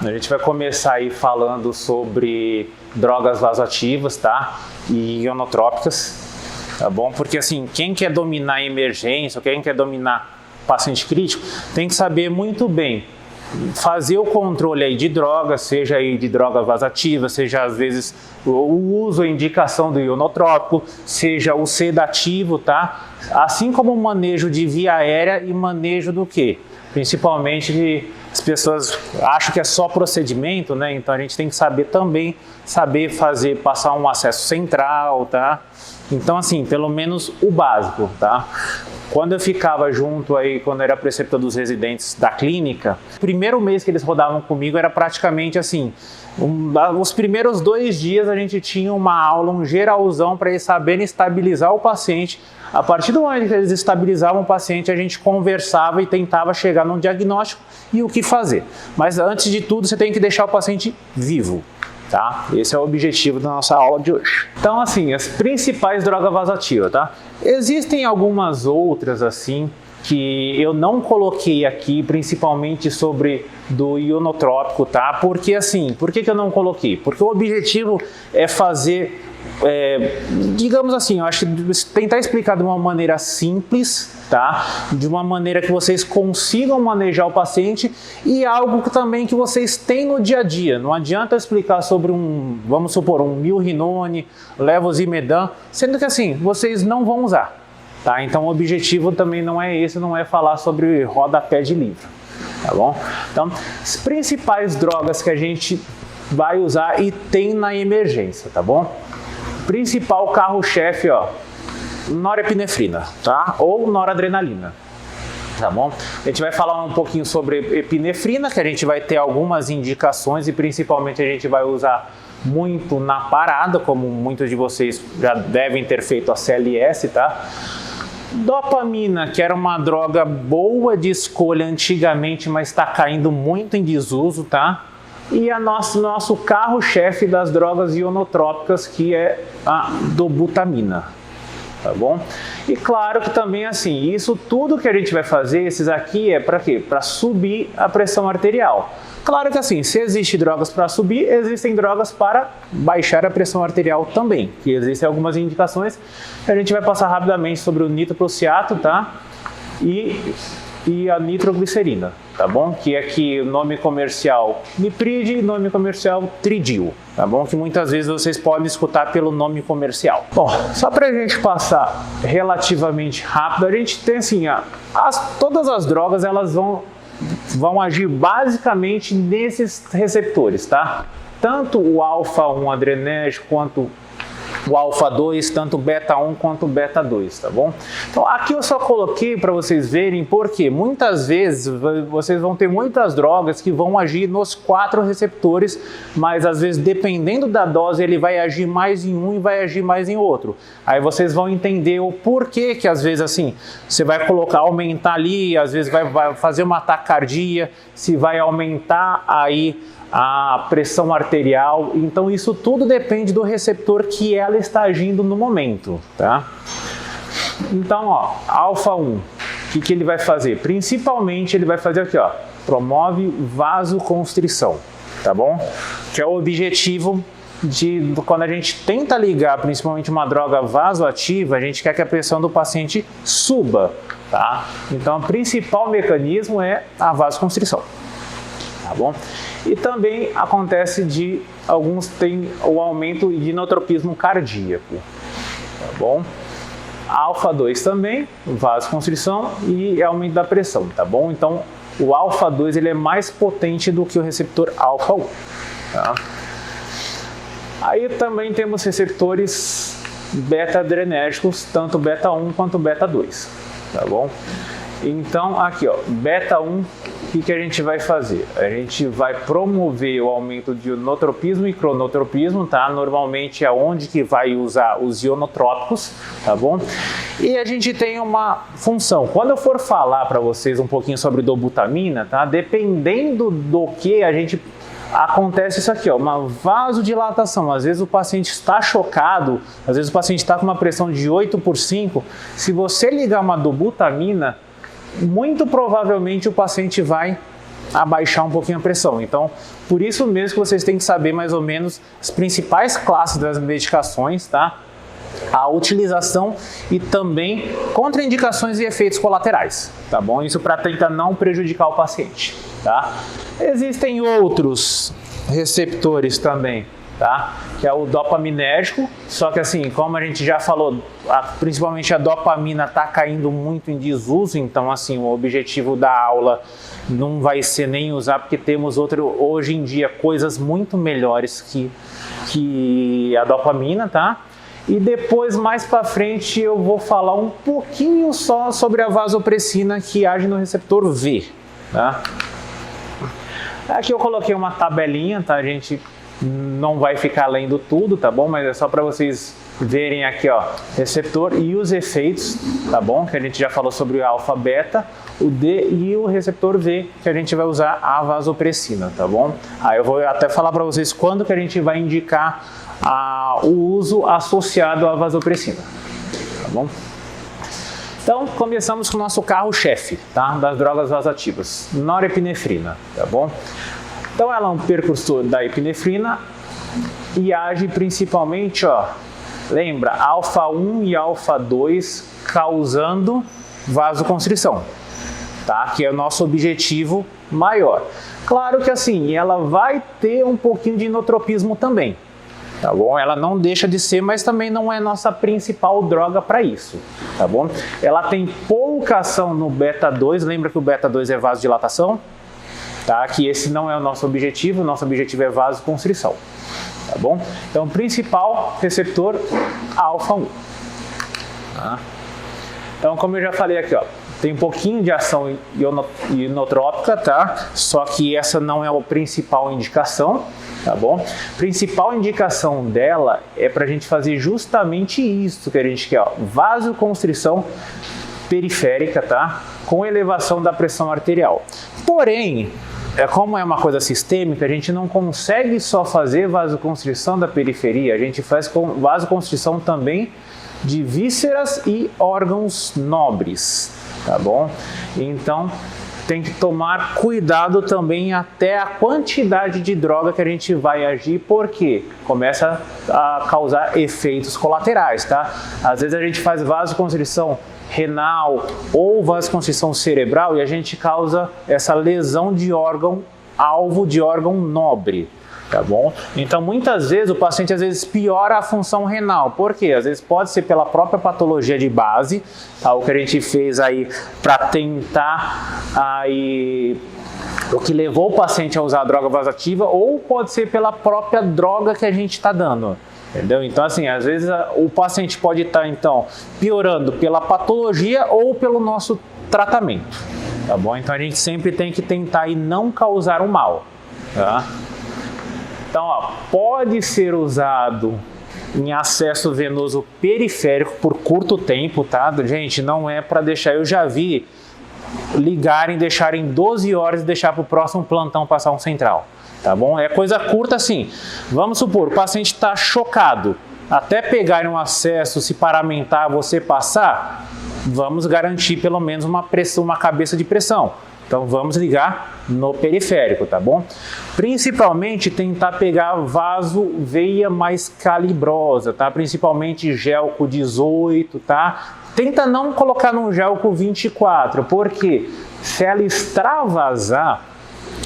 A gente vai começar aí falando sobre drogas vasoativas, tá? E ionotrópicas, tá bom? Porque assim, quem quer dominar a emergência, ou quem quer dominar paciente crítico, tem que saber muito bem fazer o controle aí de drogas, seja aí de droga vasoativa, seja às vezes o uso, a indicação do ionotrópico, seja o sedativo, tá? Assim como o manejo de via aérea e manejo do quê? Principalmente as pessoas acham que é só procedimento, né? Então a gente tem que saber também, passar um acesso central, tá? Então assim, pelo menos o básico, tá? Quando eu ficava junto aí, quando eu era preceptor dos residentes da clínica, o primeiro mês que eles rodavam comigo era praticamente assim, os primeiros 2 dias a gente tinha uma aula, um geralzão para eles saberem estabilizar o paciente. A partir do momento que eles estabilizavam o paciente, a gente conversava e tentava chegar num diagnóstico e o que fazer. Mas antes de tudo, você tem que deixar o paciente vivo. Tá? Esse é o objetivo da nossa aula de hoje. Então, assim, as principais drogas vasoativas, tá? Existem algumas outras, assim, que eu não coloquei aqui, principalmente sobre do ionotrópico, tá? Porque, assim, por que eu não coloquei? Porque o objetivo é fazer, digamos assim, eu acho que tentar explicar de uma maneira simples, tá? De uma maneira que vocês consigam manejar o paciente e algo que também que vocês têm no dia a dia. Não adianta explicar sobre vamos supor, um milrinone, levosimedan, sendo que assim, vocês não vão usar, tá? Então o objetivo também não é esse, não é falar sobre rodapé de livro, tá bom? Então, as principais drogas que a gente vai usar e tem na emergência, tá bom? Principal carro-chefe, ó, norepinefrina, tá? Ou noradrenalina, tá bom? A gente vai falar um pouquinho sobre epinefrina, que a gente vai ter algumas indicações e principalmente a gente vai usar muito na parada, como muitos de vocês já devem ter feito a CLS, tá? Dopamina, que era uma droga boa de escolha antigamente, mas está caindo muito em desuso, tá? E nosso carro-chefe das drogas ionotrópicas, que é a dobutamina, tá bom? E claro que também assim, isso tudo que a gente vai fazer, esses aqui é para quê? Para subir a pressão arterial. Claro que assim, se existem drogas para subir, existem drogas para baixar a pressão arterial também, que existem algumas indicações. A gente vai passar rapidamente sobre o nitroprusiato, tá? E a nitroglicerina, tá bom? Que é aqui o nome comercial Miprid e nome comercial Tridil, tá bom? Que muitas vezes vocês podem escutar pelo nome comercial. Bom, só pra gente passar relativamente rápido, a gente tem assim, todas as drogas elas vão agir basicamente nesses receptores, tá? Tanto o alfa-1 adrenérgico quanto o alfa-2, tanto o beta-1 quanto o beta-2, tá bom? Então aqui eu só coloquei para vocês verem, porque muitas vezes vocês vão ter muitas drogas que vão agir nos 4 receptores, mas às vezes dependendo da dose ele vai agir mais em um e vai agir mais em outro. Aí vocês vão entender o porquê que às vezes assim, você vai aumentar ali, às vezes vai fazer uma taquicardia, se vai aumentar aí a pressão arterial, então isso tudo depende do receptor que ela está agindo no momento, tá? Então, ó, alfa-1, o que ele vai fazer? Principalmente ele vai fazer aqui, ó, promove vasoconstrição, tá bom? Que é o objetivo de quando a gente tenta ligar principalmente uma droga vasoativa, a gente quer que a pressão do paciente suba, tá? Então, o principal mecanismo é a vasoconstrição, tá bom? E também acontece alguns têm o aumento de inotropismo cardíaco, tá bom? Alfa-2 também, vasoconstrição e aumento da pressão, tá bom? Então, o alfa-2 ele é mais potente do que o receptor alfa-1, tá? Aí também temos receptores beta-adrenérgicos, tanto beta-1 quanto beta-2, tá bom? Então, aqui, ó, beta-1, o que a gente vai fazer? A gente vai promover o aumento de ionotropismo e cronotropismo, tá? Normalmente é onde que vai usar os ionotrópicos, tá bom? E a gente tem uma função. Quando eu for falar para vocês um pouquinho sobre dobutamina, tá? Dependendo do que a gente acontece isso aqui, ó, uma vasodilatação. Às vezes o paciente está chocado, às vezes o paciente está com uma pressão de 8/5. Se você ligar uma dobutamina, muito provavelmente o paciente vai abaixar um pouquinho a pressão. Então, por isso mesmo que vocês têm que saber mais ou menos as principais classes das medicações, tá? A utilização e também contraindicações e efeitos colaterais, tá bom? Isso para tentar não prejudicar o paciente, tá? Existem outros receptores também, tá? Que é o dopaminérgico, só que assim, como a gente já falou, principalmente a dopamina está caindo muito em desuso, então assim, o objetivo da aula não vai ser nem usar, porque temos hoje em dia coisas muito melhores que a dopamina, tá? E depois, mais para frente, eu vou falar um pouquinho só sobre a vasopressina que age no receptor V, tá? Aqui eu coloquei uma tabelinha, tá? A gente não vai ficar lendo tudo, tá bom? Mas é só para vocês verem aqui, ó, receptor e os efeitos, tá bom? Que a gente já falou sobre o alfa, beta, o D e o receptor V, que a gente vai usar a vasopressina, tá bom? Aí eu vou até falar para vocês quando que a gente vai indicar o uso associado à vasopressina, tá bom? Então, começamos com o nosso carro-chefe, tá? Das drogas vasoativas, norepinefrina, tá bom? Então, ela é um precursor da epinefrina e age principalmente, ó, lembra, alfa-1 e alfa-2 causando vasoconstrição, tá? Que é o nosso objetivo maior. Claro que assim, ela vai ter um pouquinho de inotropismo também, tá bom? Ela não deixa de ser, mas também não é nossa principal droga para isso, tá bom? Ela tem pouca ação no beta-2, lembra que o beta-2 é vasodilatação, tá? Que esse não é o nosso objetivo é vasoconstrição, tá bom? Então, principal receptor, alfa-1, tá? Então, como eu já falei aqui, ó, tem um pouquinho de ação inotrópica, tá? Só que essa não é a principal indicação, tá bom? Principal indicação dela é para a gente fazer justamente isso que a gente quer, ó, vasoconstrição periférica, tá? Com elevação da pressão arterial. Porém, como é uma coisa sistêmica, a gente não consegue só fazer vasoconstrição da periferia, a gente faz vasoconstrição também de vísceras e órgãos nobres, tá bom? Então, tem que tomar cuidado também até a quantidade de droga que a gente vai agir, porque começa a causar efeitos colaterais, tá? Às vezes a gente faz vasoconstrição renal ou vasoconstrição cerebral e a gente causa essa lesão de órgão alvo, de órgão nobre, tá bom? Então, muitas vezes, o paciente às vezes piora a função renal. Por quê? Às vezes pode ser pela própria patologia de base, tá? O que a gente fez aí para tentar aí o que levou o paciente a usar a droga vasoativa, ou pode ser pela própria droga que a gente está dando. Entendeu? Então, assim, às vezes o paciente pode estar, então, piorando pela patologia ou pelo nosso tratamento, tá bom? Então, a gente sempre tem que tentar e não causar um mal, tá? Então, ó, pode ser usado em acesso venoso periférico por curto tempo, tá? Gente, não é para deixar, eu já vi ligarem, deixarem 12 horas e deixar para o próximo plantão passar um central, tá bom? É coisa curta assim. Vamos supor, o paciente está chocado, até pegarem um acesso, se paramentar, você passar, vamos garantir pelo menos uma pressão, uma cabeça de pressão. Então vamos ligar no periférico, tá bom? Principalmente tentar pegar vaso-veia mais calibrosa, tá? Principalmente gelco 18, tá? Tenta não colocar no gelco 24, porque se ela extravasar,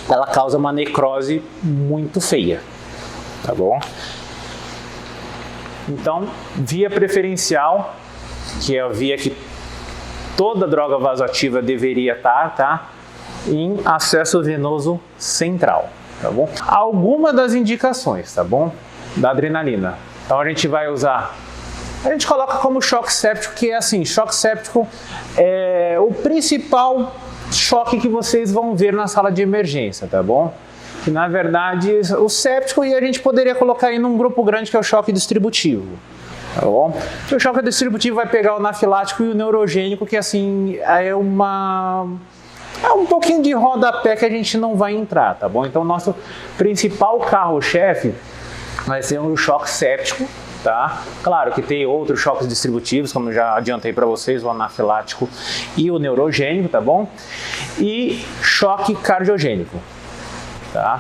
ela causa uma necrose muito feia, tá bom? Então, via preferencial, que é a via que toda droga vasoativa deveria estar, tá? Em acesso venoso central, tá bom? Algumas das indicações, tá bom? Da adrenalina. Então a gente vai usar, a gente coloca como choque séptico, que é assim, choque séptico é o principal choque que vocês vão ver na sala de emergência, tá bom? Que na verdade o séptico, e a gente poderia colocar aí num grupo grande que é o choque distributivo, tá bom? O choque distributivo vai pegar o anafilático e o neurogênico, que assim é um pouquinho de rodapé que a gente não vai entrar, tá bom? Então, o nosso principal carro-chefe vai ser um choque séptico, tá? Claro que tem outros choques distributivos, como eu já adiantei para vocês, o anafilático e o neurogênico, tá bom? E choque cardiogênico, tá?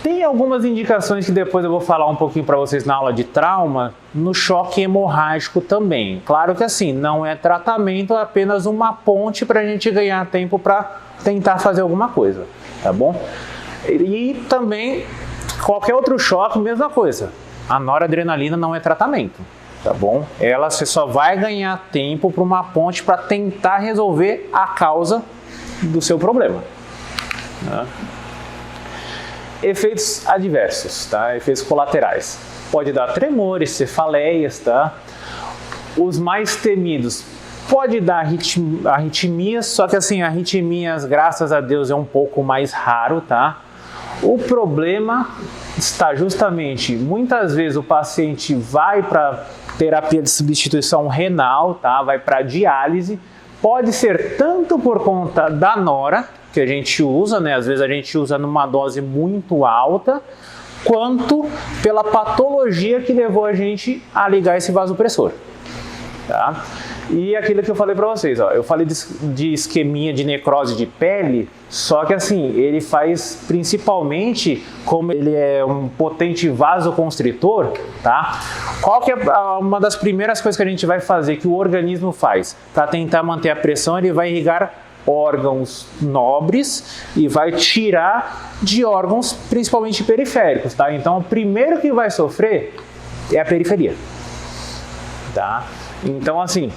Tem algumas indicações que depois eu vou falar um pouquinho para vocês na aula de trauma, no choque hemorrágico também. Claro que assim, não é tratamento, é apenas uma ponte para a gente ganhar tempo para tentar fazer alguma coisa, tá bom? E também, qualquer outro choque, mesma coisa. A noradrenalina não é tratamento, tá bom? Ela você só vai ganhar tempo para uma ponte para tentar resolver a causa do seu problema, né? Efeitos adversos, tá? Efeitos colaterais. Pode dar tremores, cefaleias, tá? Os mais temidos, pode dar arritmias, só que assim, arritmias, graças a Deus, é um pouco mais raro, tá? O problema está justamente, muitas vezes o paciente vai para terapia de substituição renal, tá? Vai para diálise, pode ser tanto por conta da nora, que a gente usa, né? Às vezes a gente usa numa dose muito alta, quanto pela patologia que levou a gente a ligar esse vasopressor, tá? E aquilo que eu falei para vocês, ó, eu falei de isquemia, de necrose de pele, só que assim, ele faz principalmente, como ele é um potente vasoconstritor, tá? Qual que é uma das primeiras coisas que a gente vai fazer, que o organismo faz? Para tentar manter a pressão, ele vai irrigar órgãos nobres e vai tirar de órgãos principalmente periféricos, tá? Então, o primeiro que vai sofrer é a periferia, tá? Então, assim,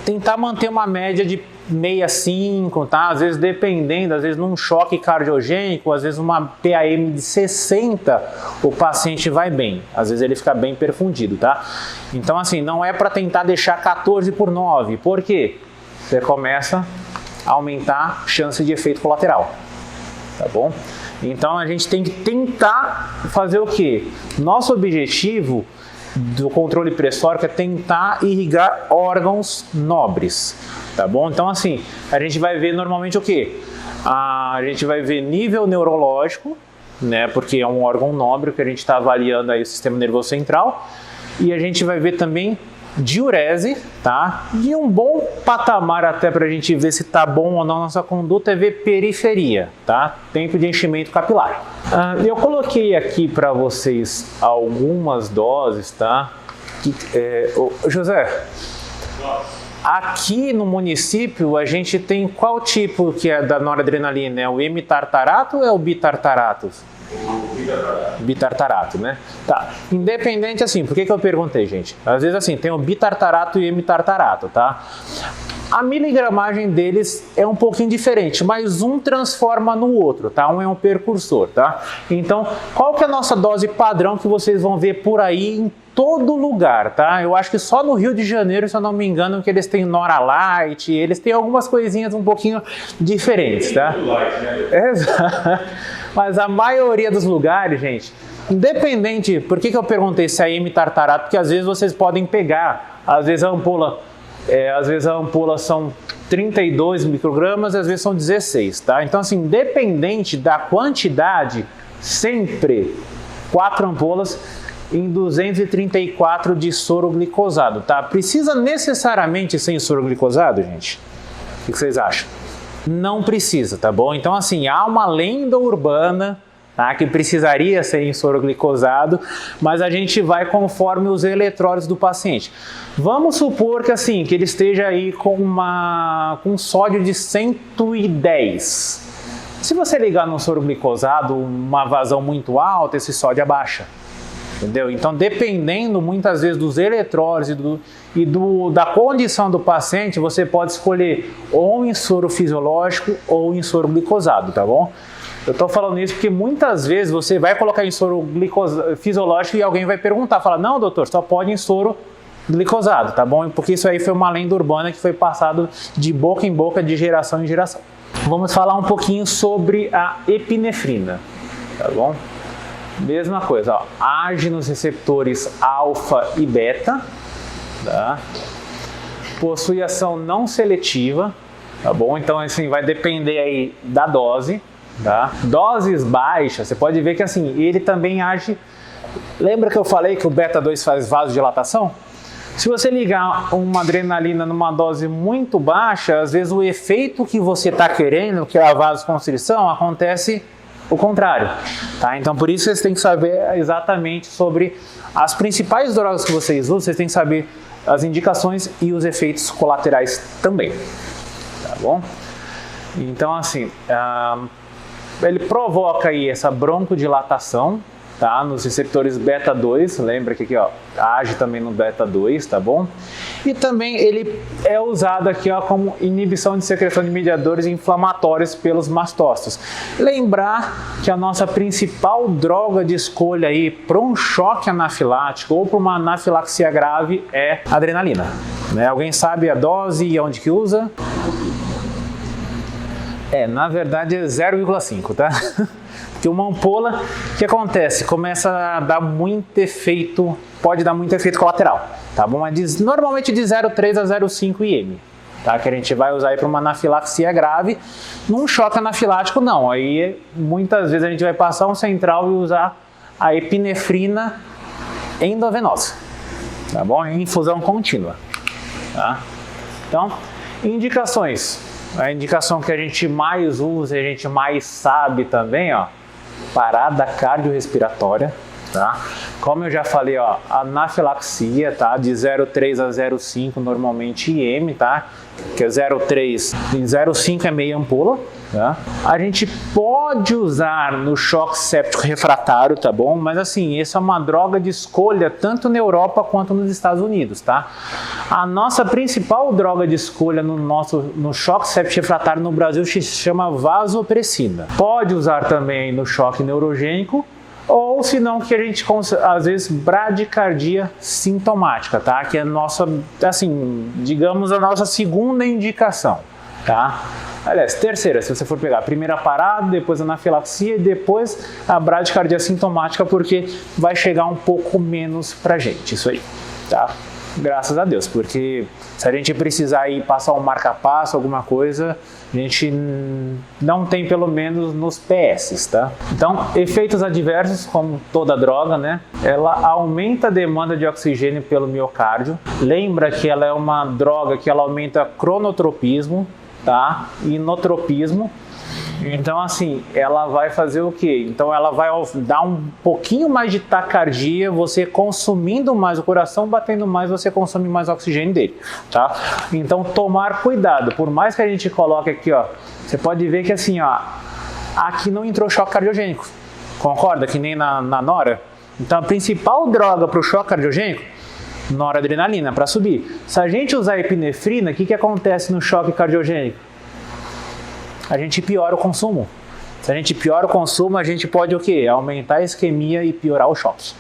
tentar manter uma média de 65, tá? Às vezes dependendo, às vezes num choque cardiogênico, às vezes uma PAM de 60, o paciente vai bem, às vezes ele fica bem perfundido, tá? Então, assim, não é para tentar deixar 14/9, por quê? Você começa a aumentar a chance de efeito colateral, tá bom? Então a gente tem que tentar fazer o quê? Nosso objetivo do controle pressórico é tentar irrigar órgãos nobres, tá bom? Então assim, a gente vai ver normalmente o quê? A gente vai ver nível neurológico, né? Porque é um órgão nobre que a gente está avaliando aí o sistema nervoso central, e a gente vai ver também diurese, tá? E um bom patamar até para a gente ver se tá bom ou não nossa conduta é ver periferia, tá? Tempo de enchimento capilar. Eu coloquei aqui para vocês algumas doses, tá? José, aqui no município a gente tem qual tipo que é da noradrenalina? É o hemitartarato ou é o bitartarato? Bitartarato, né? Tá. Independente assim, por que eu perguntei, gente? Às vezes assim, tem o bitartarato e o hemitartarato, tá? A miligramagem deles é um pouquinho diferente, mas um transforma no outro, tá? Um é um precursor, tá? Então, qual que é a nossa dose padrão que vocês vão ver por aí em todo lugar, tá? Eu acho que só no Rio de Janeiro, se eu não me engano, que eles têm Noralight, eles têm algumas coisinhas um pouquinho diferentes, tá? Exato. Mas a maioria dos lugares, gente, independente, por que eu perguntei se é hemitartarato? Porque às vezes vocês podem pegar, às vezes a ampola são 32 microgramas, às vezes são 16, tá? Então assim, independente da quantidade, sempre 4 ampolas em 234 de soro glicosado, tá? Precisa necessariamente ser em soro glicosado, gente? O que vocês acham? Não precisa, tá bom? Então assim, há uma lenda urbana, tá, que precisaria ser em soro glicosado, mas a gente vai conforme os eletrólitos do paciente. Vamos supor que assim, que ele esteja aí com sódio de 110. Se você ligar no soro glicosado, uma vazão muito alta, esse sódio abaixa. Entendeu? Então, dependendo muitas vezes dos eletrólitos da condição do paciente, você pode escolher ou em soro fisiológico ou em soro glicosado, tá bom? Eu estou falando isso porque muitas vezes você vai colocar em soro fisiológico e alguém vai perguntar, fala, não, doutor, só pode em soro glicosado, tá bom? Porque isso aí foi uma lenda urbana que foi passado de boca em boca, de geração em geração. Vamos falar um pouquinho sobre a epinefrina, tá bom? Mesma coisa, ó, age nos receptores alfa e beta, tá? Possui ação não seletiva, tá bom? Então assim, vai depender aí da dose, tá? Doses baixas, você pode ver que assim, ele também age Lembra que eu falei que o beta-2 faz vasodilatação? Se você ligar uma adrenalina numa dose muito baixa, às vezes o efeito que você está querendo, que é a vasoconstrição, acontece o contrário, tá? Então por isso vocês têm que saber exatamente sobre as principais drogas que vocês usam, vocês têm que saber as indicações e os efeitos colaterais também, tá bom? Então assim, ele provoca aí essa broncodilatação, tá? Nos receptores beta-2, lembra que aqui, ó, age também no beta-2, tá bom? E também ele é usado aqui, ó, como inibição de secreção de mediadores inflamatórios pelos mastócitos. Lembrar que a nossa principal droga de escolha aí para um choque anafilático ou para uma anafilaxia grave é a adrenalina, né? Alguém sabe a dose e onde que usa? Na verdade é 0,5, tá? Porque uma ampola, o que acontece? Começa a dar muito efeito, pode dar muito efeito colateral, tá bom? Mas normalmente de 0,3 a 0,5 IM, tá? Que a gente vai usar aí para uma anafilaxia grave. Num choque anafilático não, aí muitas vezes a gente vai passar um central e usar a epinefrina endovenosa, tá bom? Em infusão contínua, tá? Então, indicações. A indicação que a gente mais usa e a gente mais sabe também, ó, parada cardiorrespiratória, tá? Como eu já falei, ó, anafilaxia, tá? De 0,3 a 0,5 normalmente IM, tá? Que é 0,3 e 0,5 é meia ampola, tá? A gente pode usar no choque séptico refratário, tá bom? Mas assim, essa é uma droga de escolha tanto na Europa quanto nos Estados Unidos, tá? A nossa principal droga de escolha no choque séptico refratário no Brasil se chama vasopressina. Pode usar também no choque neurogênico, ou se não, que a gente, às vezes, bradicardia sintomática, tá? Que é a nossa, assim, digamos, a nossa segunda indicação, tá? Aliás, terceira, se você for pegar a primeira parada, depois a anafilaxia e depois a bradicardia sintomática, porque vai chegar um pouco menos pra gente, isso aí, tá? Graças a Deus, porque se a gente precisar ir passar um marca-passo, alguma coisa, a gente não tem pelo menos nos PS, tá? Então, efeitos adversos, como toda droga, né? Ela aumenta a demanda de oxigênio pelo miocárdio. Lembra que ela é uma droga que ela aumenta cronotropismo, tá? E inotropismo. Então, assim, ela vai fazer o quê? Então, ela vai dar um pouquinho mais de taquicardia, você consumindo mais o coração, batendo mais, você consome mais oxigênio dele, tá? Então, tomar cuidado. Por mais que a gente coloque aqui, ó, você pode ver que assim, ó, aqui não entrou choque cardiogênico. Concorda? Que nem na Nora. Então, a principal droga para o choque cardiogênico, noradrenalina, para subir. Se a gente usar epinefrina, o que acontece no choque cardiogênico? A gente piora o consumo. Se a gente piora o consumo, a gente pode o quê? Aumentar a isquemia e piorar os choques.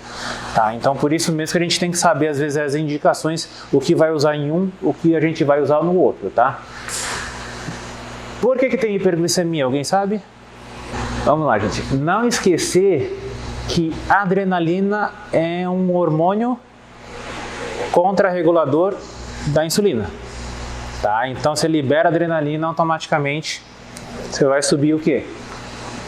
Tá? Então, por isso mesmo que a gente tem que saber, às vezes, as indicações, o que vai usar em um, o que a gente vai usar no outro, tá? Por que tem hiperglicemia? Alguém sabe? Vamos lá, gente. Não esquecer que a adrenalina é um hormônio contrarregulador da insulina. Tá? Então, você libera a adrenalina automaticamente. Você vai subir o quê?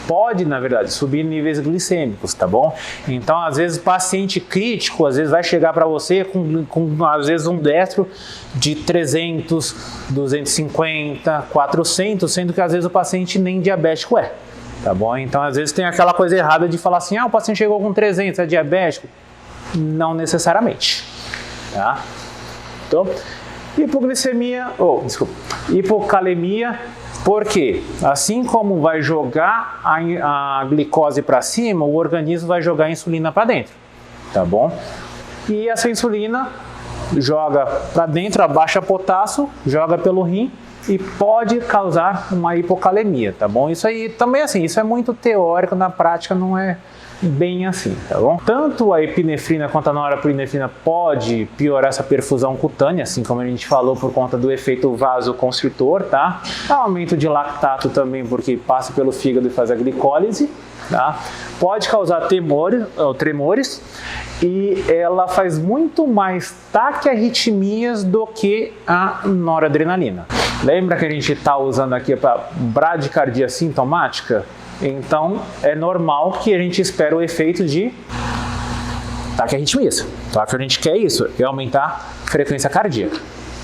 Pode, na verdade, subir níveis glicêmicos, tá bom? Então, às vezes, o paciente crítico, às vezes, vai chegar para você com, às vezes, um destro de 300, 250, 400, sendo que, às vezes, o paciente nem diabético é, tá bom? Então, às vezes, tem aquela coisa errada de falar assim, o paciente chegou com 300, é diabético? Não necessariamente, tá? Então, hipocalemia. Porque, assim como vai jogar a glicose para cima, o organismo vai jogar a insulina para dentro, tá bom? E essa insulina joga para dentro, abaixa potássio, joga pelo rim e pode causar uma hipocalemia, tá bom? Isso aí também, assim, isso é muito teórico, na prática não é bem assim, tá bom? Tanto a epinefrina quanto a norepinefrina pode piorar essa perfusão cutânea, assim como a gente falou, por conta do efeito vasoconstritor, tá? Aumento de lactato também, porque passa pelo fígado e faz a glicólise, tá? Pode causar tremores e ela faz muito mais taquiarritmias do que a noradrenalina. Lembra que a gente está usando aqui para bradicardia sintomática? Então, é normal que a gente espere o efeito de taquiarritmias, tá? Que a gente quer isso, é aumentar a frequência cardíaca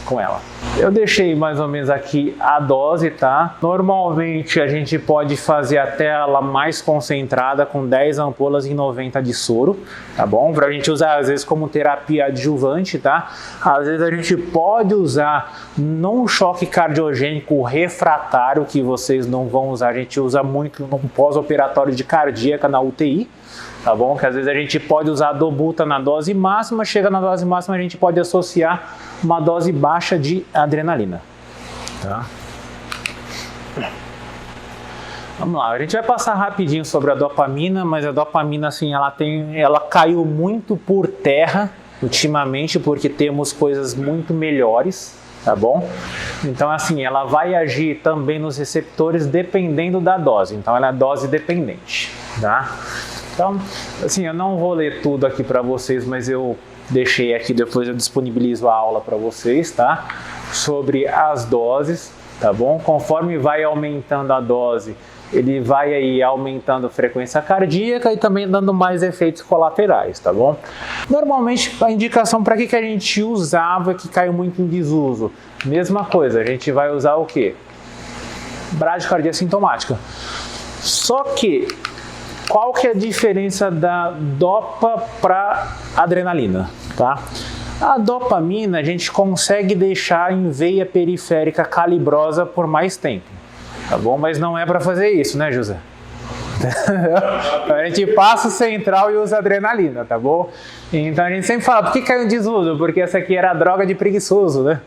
com ela. Eu deixei mais ou menos aqui a dose, tá? Normalmente a gente pode fazer até ela mais concentrada com 10 ampolas em 90 de soro, tá bom? Pra gente usar às vezes como terapia adjuvante, tá? Às vezes a gente pode usar num choque cardiogênico refratário, que vocês não vão usar, a gente usa muito no pós-operatório de cardíaca na UTI, tá bom? Que às vezes a gente pode usar a dobuta na dose máxima, chega na dose máxima a gente pode associar uma dose baixa de adrenalina, tá? Vamos lá, a gente vai passar rapidinho sobre a dopamina, mas a dopamina assim, ela caiu muito por terra ultimamente porque temos coisas muito melhores, tá bom? Então assim, ela vai agir também nos receptores dependendo da dose, então ela é dose dependente, tá? Então, assim, eu não vou ler tudo aqui para vocês, mas eu deixei aqui, depois eu disponibilizo a aula para vocês, tá? Sobre as doses, tá bom? Conforme vai aumentando a dose, ele vai aí aumentando a frequência cardíaca e também dando mais efeitos colaterais, tá bom? Normalmente, a indicação para que a gente usava, que caiu muito em desuso, mesma coisa, a gente vai usar o quê? Bradicardia sintomática. Só que qual que é a diferença da dopa para adrenalina, tá? A dopamina a gente consegue deixar em veia periférica calibrosa por mais tempo, tá bom? Mas não é para fazer isso, né, José? A gente passa o central e usa adrenalina, tá bom? Então a gente sempre fala, por que caiu em desuso? Porque essa aqui era a droga de preguiçoso, né?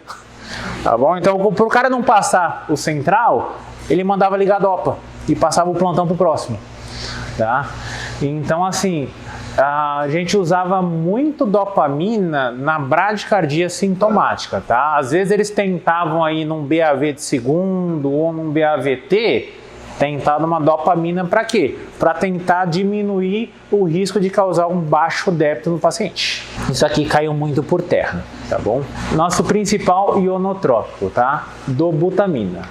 Tá bom? Então, para o cara não passar o central, ele mandava ligar a dopa e passava o plantão pro próximo. Tá? Então assim, a gente usava muito dopamina na bradicardia sintomática, tá? Às vezes eles tentavam aí num BAV de segundo ou num BAVT, tentar uma dopamina para quê? Para tentar diminuir o risco de causar um baixo débito no paciente. Isso aqui caiu muito por terra, tá bom? Nosso principal ionotrópico, tá? Dobutamina,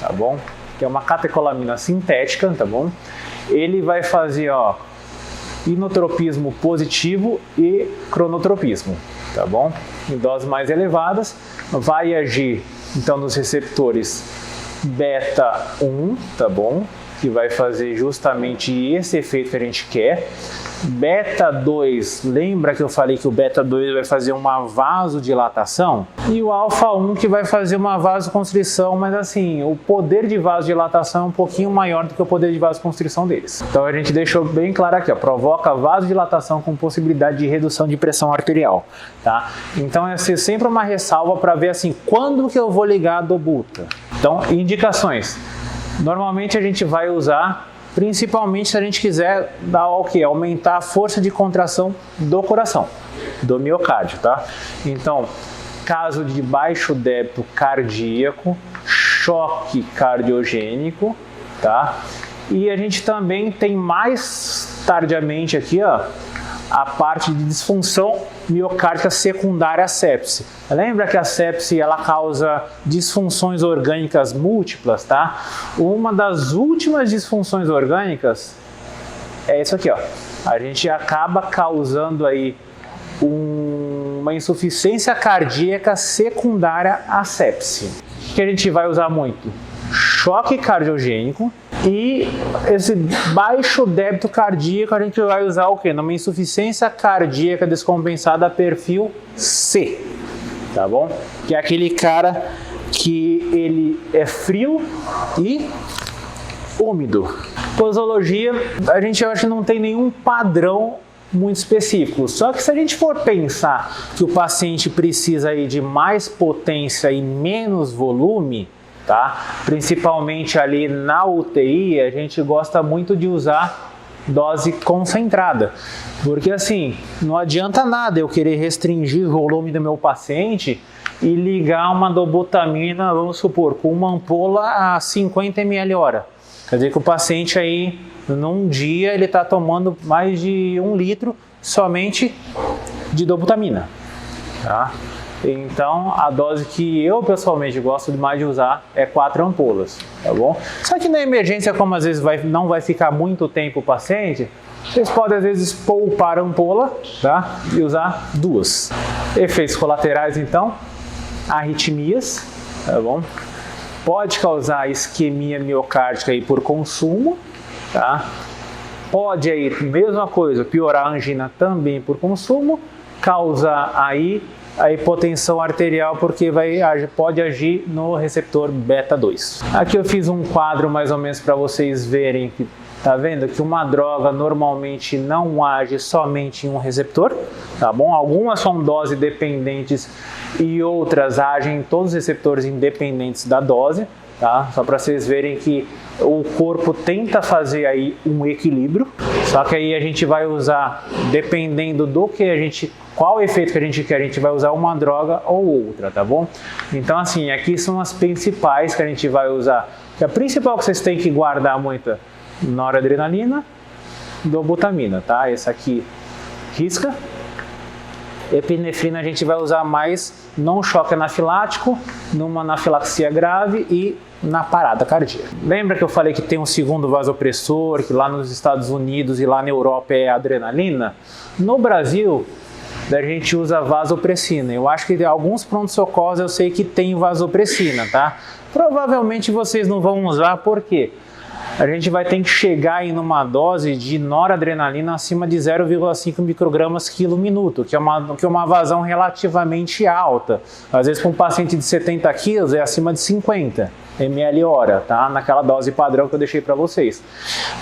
tá bom? Que é uma catecolamina sintética, tá bom? Ele vai fazer, ó, inotropismo positivo e cronotropismo, tá bom? Em doses mais elevadas, vai agir, então, nos receptores beta 1, tá bom? Que vai fazer justamente esse efeito que a gente quer. Beta 2, lembra que eu falei que o beta 2 vai fazer uma vasodilatação? E o alfa 1 que vai fazer uma vasoconstrição, mas assim, o poder de vasodilatação é um pouquinho maior do que o poder de vasoconstrição deles. Então a gente deixou bem claro aqui, ó, provoca vasodilatação com possibilidade de redução de pressão arterial, tá? Então é sempre uma ressalva para ver assim, quando que eu vou ligar a dobuta? Então, indicações. Normalmente a gente vai usar principalmente se a gente quiser dar o quê? Aumentar a força de contração do coração, do miocárdio, tá? Então, caso de baixo débito cardíaco, choque cardiogênico, tá? E a gente também tem mais tardiamente aqui, ó, a parte de disfunção miocárdica secundária à sepse. Lembra que a sepse ela causa disfunções orgânicas múltiplas, tá? Uma das últimas disfunções orgânicas é isso aqui, ó. A gente acaba causando aí uma insuficiência cardíaca secundária à sepse. O que a gente vai usar muito? Choque cardiogênico. E esse baixo débito cardíaco a gente vai usar o quê? Numa insuficiência cardíaca descompensada perfil C, tá bom? Que é aquele cara que ele é frio e úmido. Posologia, a gente acha que não tem nenhum padrão muito específico. Só que se a gente for pensar que o paciente precisa aí de mais potência e menos volume, tá? Principalmente ali na UTI, a gente gosta muito de usar dose concentrada, porque assim, não adianta nada eu querer restringir o volume do meu paciente e ligar uma dobutamina, vamos supor, com uma ampola a 50 ml hora. Quer dizer que o paciente aí, num dia, ele está tomando mais de 1 litro somente de dobutamina, tá? Então, a dose que eu pessoalmente gosto mais de usar é 4 ampolas, tá bom? Só que na emergência, como às vezes não vai ficar muito tempo o paciente, Vocês podem às vezes poupar a ampola, tá? E usar 2. Efeitos colaterais então, arritmias, tá bom? Pode causar isquemia miocárdica aí por consumo, tá? Pode aí, mesma coisa, piorar a angina também por consumo, causar aí a hipotensão arterial porque pode agir no receptor beta 2. Aqui eu fiz um quadro mais ou menos para vocês verem que tá vendo que uma droga normalmente não age somente em um receptor, tá bom? Algumas são dose dependentes e outras agem em todos os receptores independentes da dose, tá? Só para vocês verem que o corpo tenta fazer aí um equilíbrio, só que aí a gente vai usar, dependendo do que qual efeito que a gente quer, a gente vai usar uma droga ou outra, tá bom? Então assim, aqui são as principais que a gente vai usar. A principal que vocês têm que guardar muito é noradrenalina, dobutamina, tá? Esse aqui risca. Epinefrina a gente vai usar mais num choque anafilático, numa anafilaxia grave e na parada cardíaca. Lembra que eu falei que tem um segundo vasopressor, que lá nos Estados Unidos e lá na Europa é a adrenalina? No Brasil, a gente usa vasopressina. Eu acho que alguns pronto-socorros eu sei que tem vasopressina, tá? Provavelmente vocês não vão usar, por quê? A gente vai ter que chegar em uma dose de noradrenalina acima de 0,5 microgramas quilo minuto, que é uma vazão relativamente alta. Às vezes para um paciente de 70 quilos é acima de 50 ml hora, tá? Naquela dose padrão que eu deixei para vocês.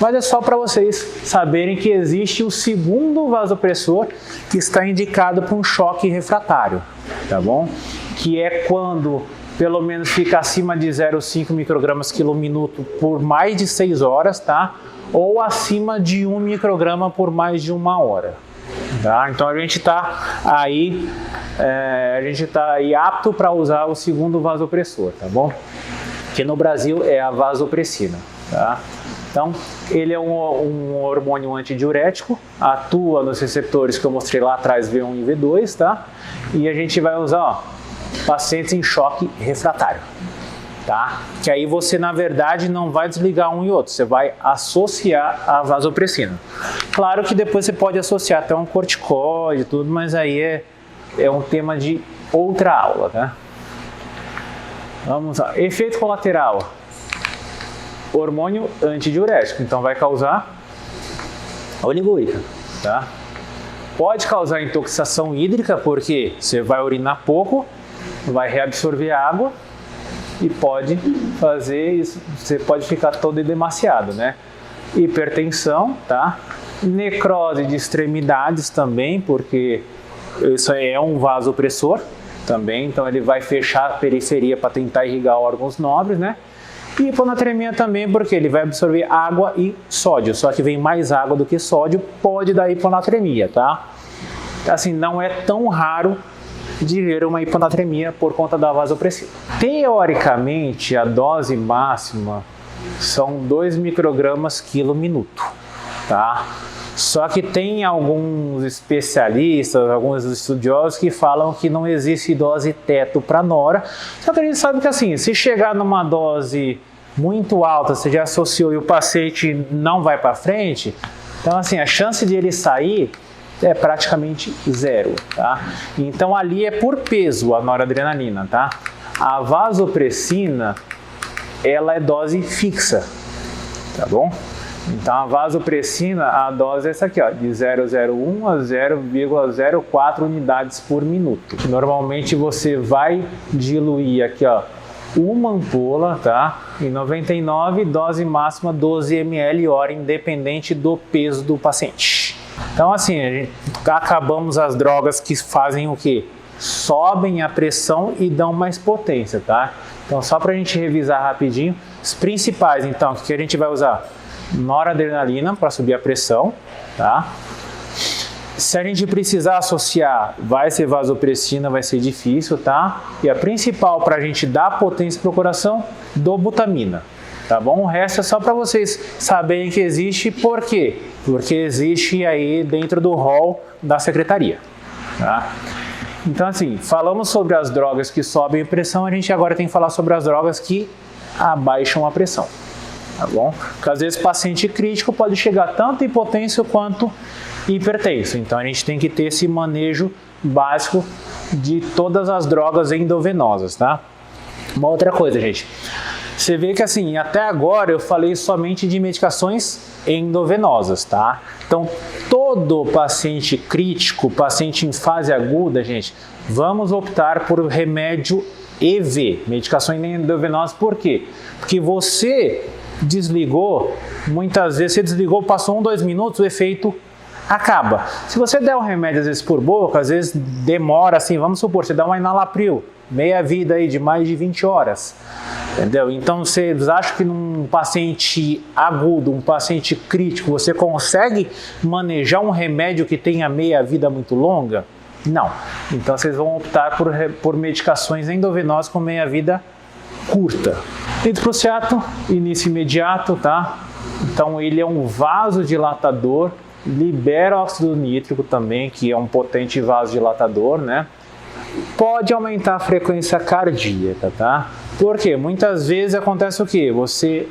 Mas é só para vocês saberem que existe o segundo vasopressor que está indicado para um choque refratário, tá bom? Que é quando pelo menos fica acima de 0,5 microgramas quilo minuto por mais de 6 horas, tá? Ou acima de 1 micrograma por mais de 1 hora. Tá? Então a gente está aí, apto para usar o segundo vasopressor, tá bom? Que no Brasil é a vasopressina, tá? Então ele é um hormônio antidiurético, atua nos receptores que eu mostrei lá atrás, V1 e V2, tá? E a gente vai usar, ó, pacientes em choque refratário, tá? Que aí você na verdade não vai desligar um e outro, você vai associar a vasopressina. Claro que depois você pode associar até um corticoide e tudo, mas aí é um tema de outra aula, tá? Vamos lá, efeito colateral, hormônio antidiurético, então vai causar oligúrica, tá? Pode causar intoxicação hídrica porque você vai urinar pouco, vai reabsorver água e pode fazer isso, você pode ficar todo edemaciado, né? Hipertensão, tá? Necrose de extremidades também, porque isso aí é um vasopressor também, então ele vai fechar a periferia para tentar irrigar órgãos nobres, né? E hiponatremia também, porque ele vai absorver água e sódio, só que vem mais água do que sódio, pode dar hiponatremia, tá? Assim, não é tão raro de ver uma hiponatremia por conta da vasopressina. Teoricamente, a dose máxima são 2 microgramas quilo minuto, tá? Só que tem alguns especialistas, alguns estudiosos que falam que não existe dose teto para nora. Só que a gente sabe que assim, se chegar numa dose muito alta, você já associou e o paciente não vai para frente, então assim, a chance de ele sair é praticamente zero, tá? Então ali é por peso a noradrenalina, tá? A vasopressina, ela é dose fixa, tá bom? Então a vasopressina, a dose é essa aqui, ó, de 0,01 a 0,04 unidades por minuto. Normalmente você vai diluir aqui, ó, uma ampola, tá? Em 99, dose máxima 12 ml hora, independente do peso do paciente. Então assim, acabamos as drogas que fazem o quê? Sobem a pressão e dão mais potência, tá? Então só para a gente revisar rapidinho, os principais então, que a gente vai usar? Noradrenalina para subir a pressão, tá? Se a gente precisar associar, vai ser vasopressina, vai ser difícil, tá? E a principal para a gente dar potência para o coração, dobutamina, tá bom? O resto é só para vocês saberem que existe, por quê? Porque existe aí dentro do rol da secretaria, tá? Então assim, falamos sobre as drogas que sobem a pressão, a gente agora tem que falar sobre as drogas que abaixam a pressão. tá bom? Porque às vezes o paciente crítico pode chegar tanto hipotenso quanto hipertenso, então a gente tem que ter esse manejo básico de todas as drogas endovenosas, tá? Uma outra coisa, gente, você vê que assim, até agora eu falei somente de medicações endovenosas, tá? Então, todo paciente crítico, paciente em fase aguda, gente, vamos optar por remédio EV, medicações endovenosas, por quê? Porque você desligou, muitas vezes você desligou, passou 1, 2 minutos, o efeito acaba. Se você der um remédio às vezes por boca, às vezes demora assim, vamos supor, você dá uma enalapril, meia vida aí de mais de 20 horas, entendeu? Então vocês acham que num paciente agudo, um paciente crítico, você consegue manejar um remédio que tenha meia vida muito longa? Não. Então vocês vão optar por medicações endovenosas com meia vida curta. Nitroprusiato, início imediato, tá? Então ele é um vasodilatador, libera óxido nítrico também, que é um potente vasodilatador, né? Pode aumentar a frequência cardíaca, tá? Porque muitas vezes acontece o quê? Você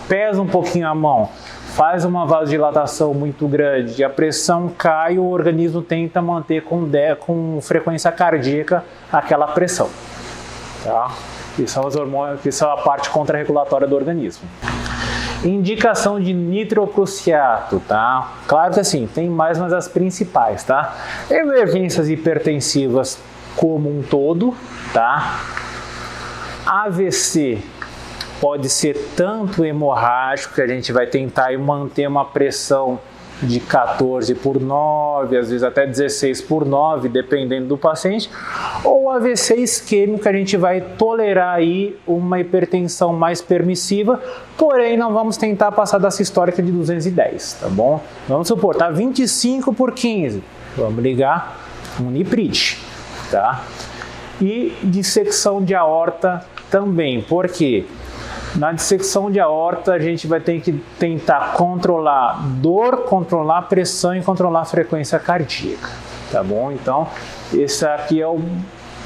pesa um pouquinho a mão, faz uma vasodilatação muito grande, a pressão cai, o organismo tenta manter com frequência cardíaca aquela pressão, tá? Que são os hormônios, que são a parte contrarregulatória do organismo. Indicação de nitroprusiato, tá? Claro que assim, tem mais, mas as principais, tá? Emergências hipertensivas como um todo, tá? AVC pode ser tanto hemorrágico, que a gente vai tentar manter uma pressão de 14/9, às vezes até 16/9, dependendo do paciente, ou AVC isquêmico, que a gente vai tolerar aí uma hipertensão mais permissiva, porém não vamos tentar passar da sistólica de 210, tá bom? Vamos supor, tá 25/15, vamos ligar um Nipride, tá? E dissecção de aorta também, por quê? Na dissecção de aorta, a gente vai ter que tentar controlar dor, controlar pressão e controlar a frequência cardíaca, tá bom? Então, esse aqui é o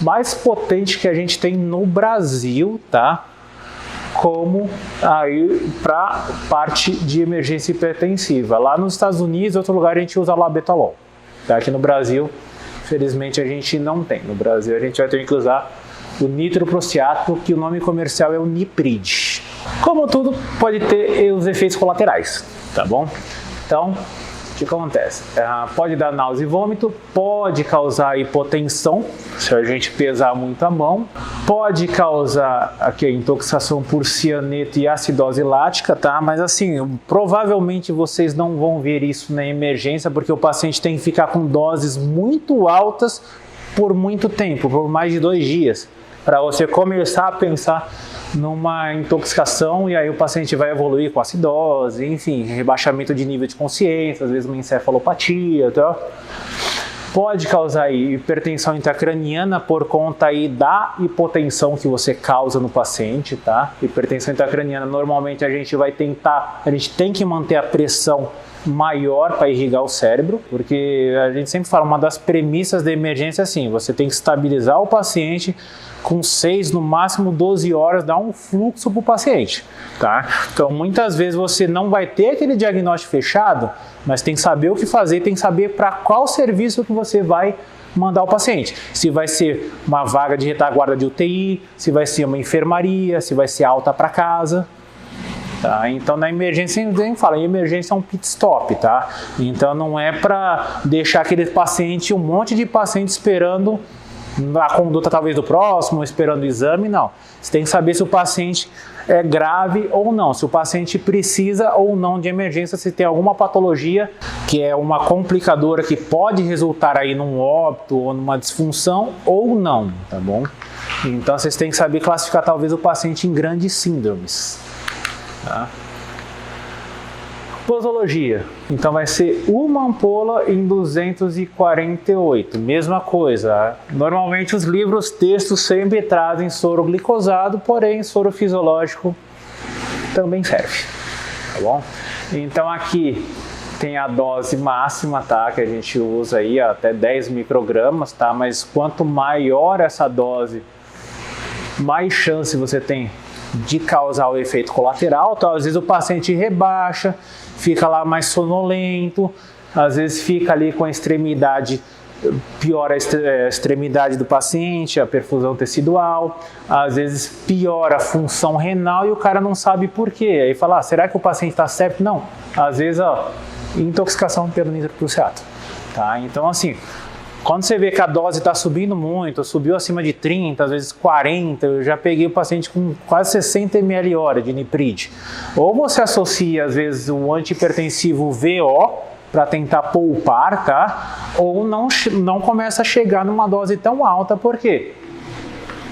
mais potente que a gente tem no Brasil, tá? Como aí para parte de emergência hipertensiva. Lá nos Estados Unidos, em outro lugar, a gente usa labetalol. Tá? Aqui no Brasil, infelizmente, a gente não tem. No Brasil, a gente vai ter que usar o nitroprusiato, que o nome comercial é o Nipride. Como tudo, pode ter os efeitos colaterais, tá bom? Então, o que acontece? Pode dar náusea e vômito, pode causar hipotensão, se a gente pesar muito a mão, pode causar aqui a intoxicação por cianeto e acidose lática, tá? Mas assim, provavelmente vocês não vão ver isso na emergência, porque o paciente tem que ficar com doses muito altas por muito tempo, por mais de 2 dias, para você começar a pensar numa intoxicação, e aí o paciente vai evoluir com acidose, enfim, rebaixamento de nível de consciência, às vezes uma encefalopatia, tá? Pode causar aí hipertensão intracraniana por conta aí da hipotensão que você causa no paciente, tá? Hipertensão intracraniana, normalmente a gente tem que manter a pressão maior para irrigar o cérebro, porque a gente sempre fala, uma das premissas da emergência é assim, você tem que estabilizar o paciente com 6, no máximo 12 horas, dar um fluxo para o paciente, tá? Então, muitas vezes você não vai ter aquele diagnóstico fechado, mas tem que saber o que fazer, tem que saber para qual serviço que você vai mandar o paciente. Se vai ser uma vaga de retaguarda de UTI, se vai ser uma enfermaria, se vai ser alta para casa. Tá? Então, na emergência, a gente fala, emergência é um pit stop, tá? Então, não é para deixar aquele paciente, um monte de paciente esperando a conduta talvez do próximo, esperando o exame, não. Você tem que saber se o paciente é grave ou não, se o paciente precisa ou não de emergência, se tem alguma patologia que é uma complicadora que pode resultar aí num óbito ou numa disfunção ou não, tá bom? Então, vocês têm que saber classificar talvez o paciente em grandes síndromes. Tá? Posologia, então vai ser uma ampola em 248, mesma coisa. Normalmente os livros, textos sempre trazem soro glicosado, porém soro fisiológico também serve, tá bom? Então aqui tem a dose máxima, tá, que a gente usa aí até 10 microgramas, tá, mas quanto maior essa dose, mais chance você tem de causar o efeito colateral. Então, às vezes o paciente rebaixa, fica lá mais sonolento, às vezes fica ali com a extremidade, piora a extremidade do paciente, a perfusão tecidual, às vezes piora a função renal e o cara não sabe por quê. Aí fala, será que o paciente está séptico? Não, às vezes, intoxicação pelo nitrocruciato. Tá? Então, assim, quando você vê que a dose está subindo muito, subiu acima de 30, às vezes 40, eu já peguei o paciente com quase 60 ml hora de nipride. Ou você associa, às vezes, o antihipertensivo VO, para tentar poupar, tá? Ou não começa a chegar numa dose tão alta, por quê?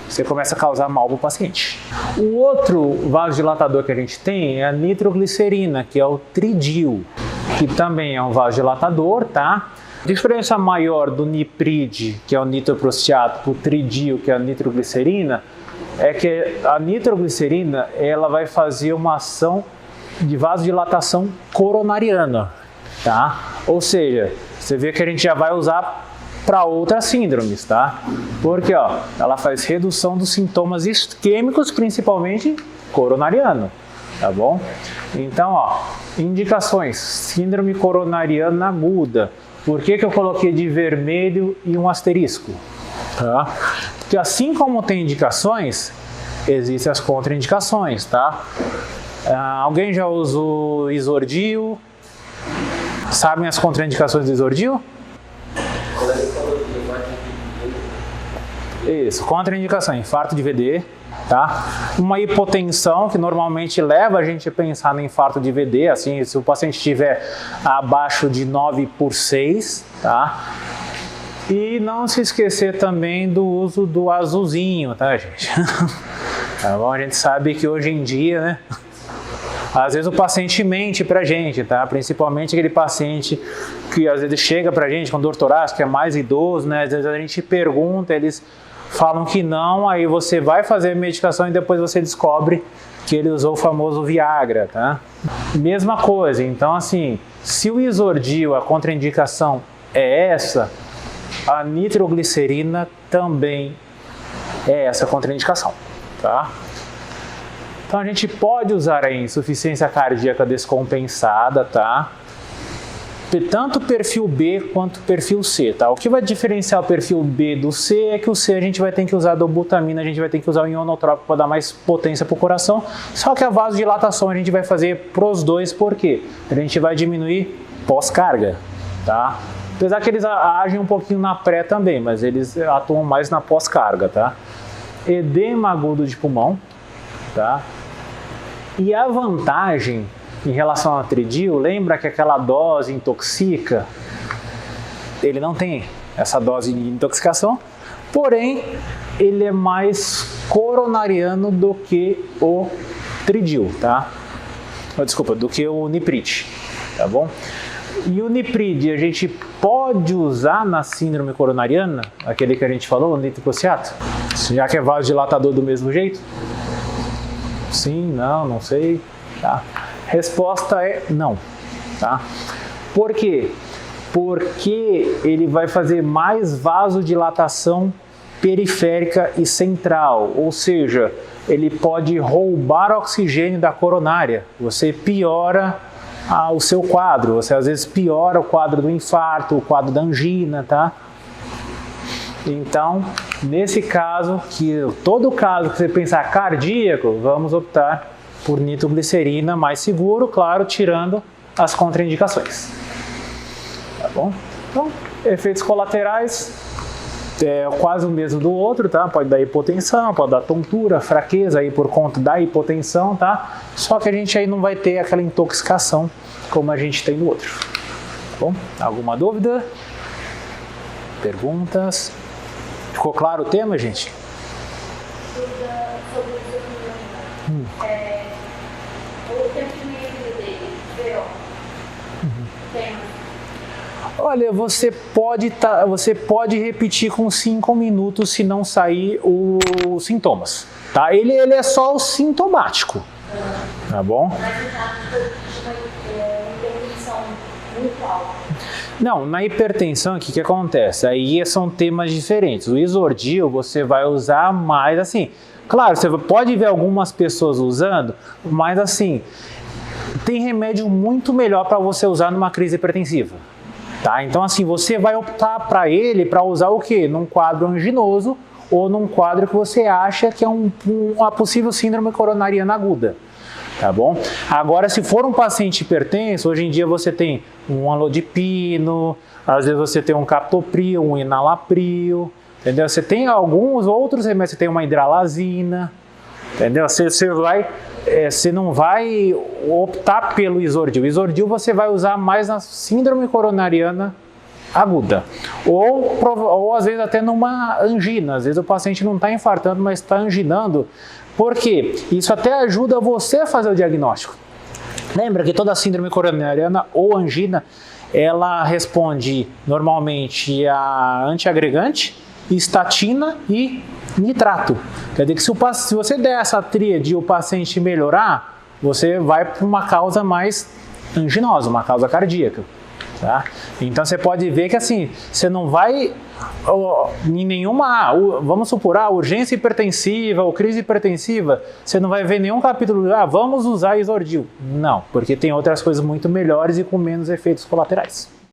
Você começa a causar mal para o paciente. O outro vasodilatador que a gente tem é a nitroglicerina, que é o Tridil, que também é um vasodilatador, tá? A diferença maior do nipride, que é o nitroprusiato, para o Tridil, que é a nitroglicerina, é que a nitroglicerina ela vai fazer uma ação de vasodilatação coronariana. Tá? Ou seja, você vê que a gente já vai usar para outras síndromes, tá? Porque ela faz redução dos sintomas isquêmicos, principalmente coronariano, tá bom? Então, indicações, síndrome coronariana aguda. Por que eu coloquei de vermelho e um asterisco? Tá? Porque assim como tem indicações, existem as contraindicações, tá? Alguém já usou Isordio? Sabem as contraindicações do Isordio? Isso, contraindicação, infarto de VD, tá? Uma hipotensão que normalmente leva a gente a pensar no infarto de VD, assim, se o paciente estiver abaixo de 9/6, tá? E não se esquecer também do uso do azulzinho, tá, gente? Tá bom? A gente sabe que hoje em dia, né? Às vezes o paciente mente pra gente, tá? Principalmente aquele paciente que às vezes chega pra gente com dor torácica, que é mais idoso, né? Às vezes a gente pergunta, eles falam que não, aí você vai fazer a medicação e depois você descobre que ele usou o famoso Viagra, tá? Mesma coisa, então assim, se o Isordio, a contraindicação é essa, a nitroglicerina também é essa contraindicação, tá? Então a gente pode usar a insuficiência cardíaca descompensada, tá? Tanto perfil B quanto perfil C, tá? O que vai diferenciar o perfil B do C é que o C a gente vai ter que usar a dobutamina, a gente vai ter que usar o ionotrópico para dar mais potência para o coração, só que a vasodilatação a gente vai fazer pros dois, por quê? A gente vai diminuir pós-carga, tá? Apesar que eles agem um pouquinho na pré também, mas eles atuam mais na pós-carga, tá? Edema agudo de pulmão, tá? E a vantagem em relação ao Tridil, lembra que aquela dose intoxica? Ele não tem essa dose de intoxicação, porém ele é mais coronariano do que o Tridil, tá? Desculpa, do que o Nipride, tá bom? E o Nipride a gente pode usar na síndrome coronariana, aquele que a gente falou, o nitrocruciato, já que é vasodilatador do mesmo jeito? Sim, não sei, tá? Resposta é não, tá? Por quê? Porque ele vai fazer mais vasodilatação periférica e central, ou seja, ele pode roubar oxigênio da coronária. Você piora o seu quadro, você às vezes piora o quadro do infarto, o quadro da angina, tá? Então, nesse caso, todo caso que você pensar cardíaco, vamos optar por nitroglicerina mais seguro, claro, tirando as contraindicações. Tá bom? Então, efeitos colaterais é quase o mesmo do outro, tá? Pode dar hipotensão, pode dar tontura, fraqueza aí por conta da hipotensão, tá? Só que a gente aí não vai ter aquela intoxicação como a gente tem no outro. Tá bom? Alguma dúvida? Perguntas? Ficou claro o tema, gente? O tempo de medida dele, Olha, você pode repetir com 5 minutos se não sair os sintomas, tá? Ele é só o sintomático, tá bom? Não, na hipertensão, o que acontece? Aí são temas diferentes. O Isordio você vai usar mais assim, Claro, você pode ver algumas pessoas usando, mas assim, tem remédio muito melhor para você usar numa crise hipertensiva. Tá? Então assim, você vai optar para ele para usar o quê? Num quadro anginoso ou num quadro que você acha que é uma possível síndrome coronariana aguda. Tá bom? Agora, se for um paciente hipertenso, hoje em dia você tem um alodipino, às vezes você tem um captopril, um enalapril, entendeu? Você tem alguns outros remédios, você tem uma hidralazina, entendeu? Você não vai optar pelo Isordil. O Isordil você vai usar mais na síndrome coronariana aguda. Ou às vezes até numa angina. Às vezes o paciente não está infartando, mas está anginando. Por quê? Isso até ajuda você a fazer o diagnóstico. Lembra que toda síndrome coronariana ou angina, ela responde normalmente a antiagregante, estatina e nitrato. Quer dizer que se você der essa tríade e o paciente melhorar, você vai para uma causa mais anginosa, uma causa cardíaca. Tá? Então você pode ver que assim, você não vai em nenhuma, vamos supor, urgência hipertensiva ou crise hipertensiva, você não vai ver nenhum capítulo, vamos usar Isordil. Não, porque tem outras coisas muito melhores e com menos efeitos colaterais.